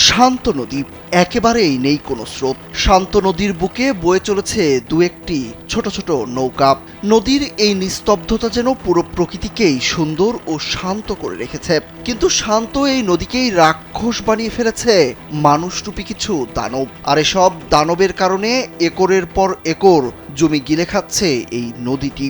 শান্ত নদী, একেবারেই নেই কোনো স্রোত। শান্ত নদীর বুকে বয়ে চলেছে দু একটি ছোট ছোট নৌকা। নদীর এই নিস্তব্ধতা যেন পুরো প্রকৃতিকেই সুন্দর ও শান্ত করে রেখেছে। কিন্তু শান্ত এই নদীকেই রাক্ষস বানিয়ে ফেলেছে মানুষরূপী কিছু দানব। আর এসব দানবের কারণে একরের পর একর জমি গিলে খাচ্ছে এই নদীটি।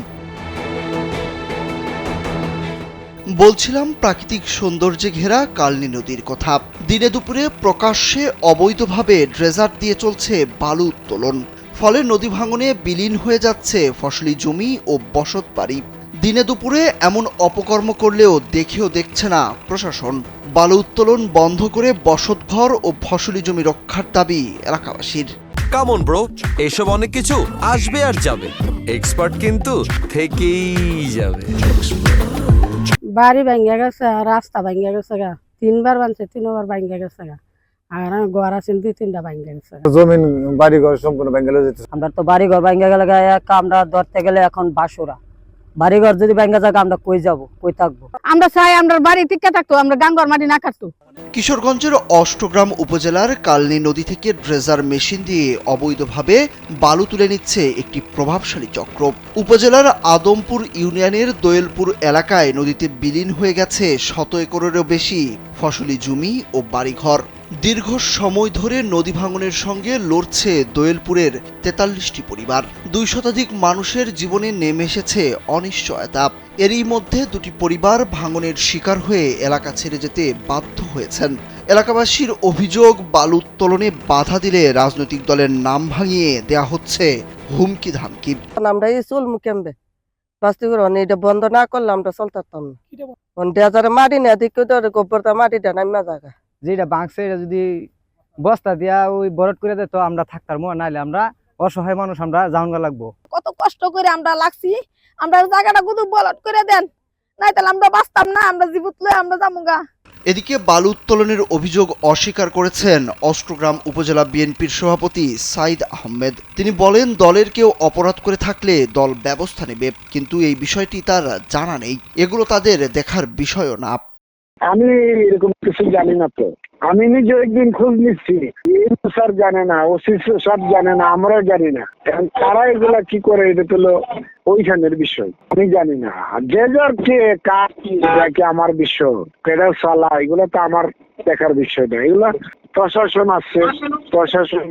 বলছিলাম প্রাকৃতিক সৌন্দর্যে ঘেরা কালনী নদীর কথা। দিনে দুপুরে প্রকাশ্যে অবৈধভাবে ড্রেজার দিয়ে চলছে বালু উত্তোলন। ফলে নদী ভাঙনে বিলীন হয়ে যাচ্ছে ফসলি জমি ও বসত বাড়ি। দিনে দুপুরে এমন অপকর্ম করলেও দেখছে না প্রশাসন। বালু উত্তোলন বন্ধ করে বসতঘর ও ফসলি জমি রক্ষার দাবি এলাকাবাসীর। কামন ব্রো, এসব অনেক কিছু আসবে আর যাবে, এক্সপার্ট কিন্তু থেকেই যাবে। বাড়ি ভাঙ্গা গেছে, রাস্তা ভাঙ্গা গেছে গা, 3বার বানছে, 3বার ভাঙ্গা গেছে গা। আর ঘর আছে 2-3টা ভাঙ্গা গেছে। জমিন বাড়ি ঘর সম্পূর্ণ ভাঙ্গা যেতে। আমরা তো বাড়ি ঘর ভাঙ্গা গেলে আমরা ধরতে গেলে এখন বাসুরা। বাড়ি ঘর যদি ভাঙ্গা যায় আমরা কই যাব, কই থাকবো? আমরা চাই আমরা বাড়ি টিকে থাকতো, আমরা গাঙ্গর মাটি না কাটতো। কিশোরগঞ্জের অষ্টগ্রাম উপজেলার কালনী নদী থেকে ড্রেজার মেশিন দিয়ে অবৈধভাবে বালু তুলে নিচ্ছে একটি প্রভাবশালী চক্র। উপজেলার আদমপুর ইউনিয়নের দোয়েলপুর এলাকায় নদীতে বিলীন হয়ে গেছে 100 একরেরও বেশি ফসলি জমি ও বাড়িঘর। দীর্ঘ সময় ধরে নদী ভাঙনের সঙ্গে লড়ছে দোয়েলপুরের 43টি পরিবার। 2 শতাধিক মানুষের জীবনে নেমে এসেছে অনিশ্চয়তা। এরই মধ্যে 2টি পরিবার ভাঙনের শিকার হয়ে এলাকা ছেড়ে যেতে বাধ্য হয়েছেন। এলাকাবাসীর অভিযোগ, বালু উত্তোলনে বাধা দিলে রাজনৈতিক দলের নাম ভাঙিয়ে দেয়া হচ্ছে হুমকি ধামকি। আমরা এই চলমু কেমবে বাস্তি করে এটা বন্ধ না করলে আমরা চলতে পারতাম না। মাটি না দিকে গোবরটা মাটিটা নামা জায়গা যেটা বাঁকছে এটা যদি বস্তা দিয়া ওই বরট করে দেয় তো আমরা থাকতাম, নাইলে আমরা অসহায় মানুষ, আমরা জাউনগা লাগবো। কত কষ্ট করে আমরা লাগছি, আমরা জায়গাটা গুদু বলট করে দেন, নাই তাহলে আমরা বাঁচতাম না, আমরা জীবিত লয়ে আমরা যামুগা। এদিকে বালু উত্তোলনের অভিযোগ অস্বীকার করেছেন অষ্টগ্রাম উপজেলা বিএনপির সভাপতি সাইদ আহমেদ। তিনি বলেন, দলের কেউ অপরাধ করে থাকলে দল ব্যবস্থা নেবে, কিন্তু এই বিষয়টি তার জানা নেই। এগুলো তাদের দেখার বিষয়ও না। আমি এরকম কিছু জানি না। তো আমি নিজে একদিন খোঁজ নিচ্ছি, স্যার জানে না, ওসি সব জানে না, আমরাও জানি না। তারা এগুলা কি করে, এটা তো ওইখানের বিষয়, আমি জানি না। যে যার কে কার কি আমার বিষয়, কেডা সালা, এগুলো তো আমার দেখার বিষয় না। এগুলা প্রশাসন আছে, প্রশাসন।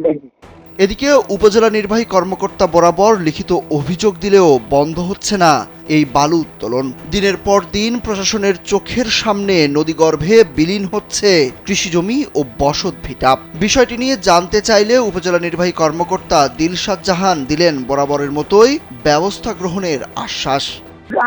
এদিকে উপজেলা নির্বাহী কর্মকর্তা বরাবর লিখিত অভিযোগ দিলেও বন্ধ হচ্ছে না এই বালু উত্তোলন। দিনের পর দিন প্রশাসনের চোখের সামনে নদীগর্ভে বিলীন হচ্ছে কৃষিজমি ও বসত ভিটা। বিষয়টি নিয়ে জানতে চাইলে উপজেলা নির্বাহী কর্মকর্তা দিলশাদ জাহান দিলেন বরাবরের মতোই ব্যবস্থা গ্রহণের আশ্বাস।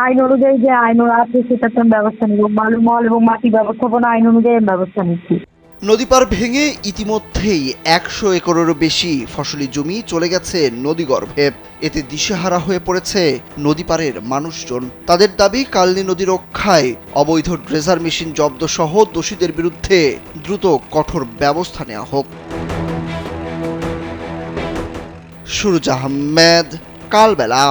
আইন অনুযায়ী যে আইন আছে সেটাতে ব্যবস্থা নিব, বালু মল এবং মাটি ব্যবস্থাপনা আইন অনুযায়ী ব্যবস্থা নিচ্ছি। নদী পার ভেঙে ইতিমধ্যেই 100 একরেরও বেশি ফসলি জমি চলে গেছে নদীগর্ভে। এতে দিশেহারা হয়ে পড়েছে নদী পারের মানুষজন। তাদের দাবি, কালনী নদী রক্ষায় অবৈধ ড্রেজার মেশিন জব্দ সহ দোষীদের বিরুদ্ধে দ্রুত কঠোর ব্যবস্থা নেওয়া হোক। সুরুজ আহমেদ, কালবেলা।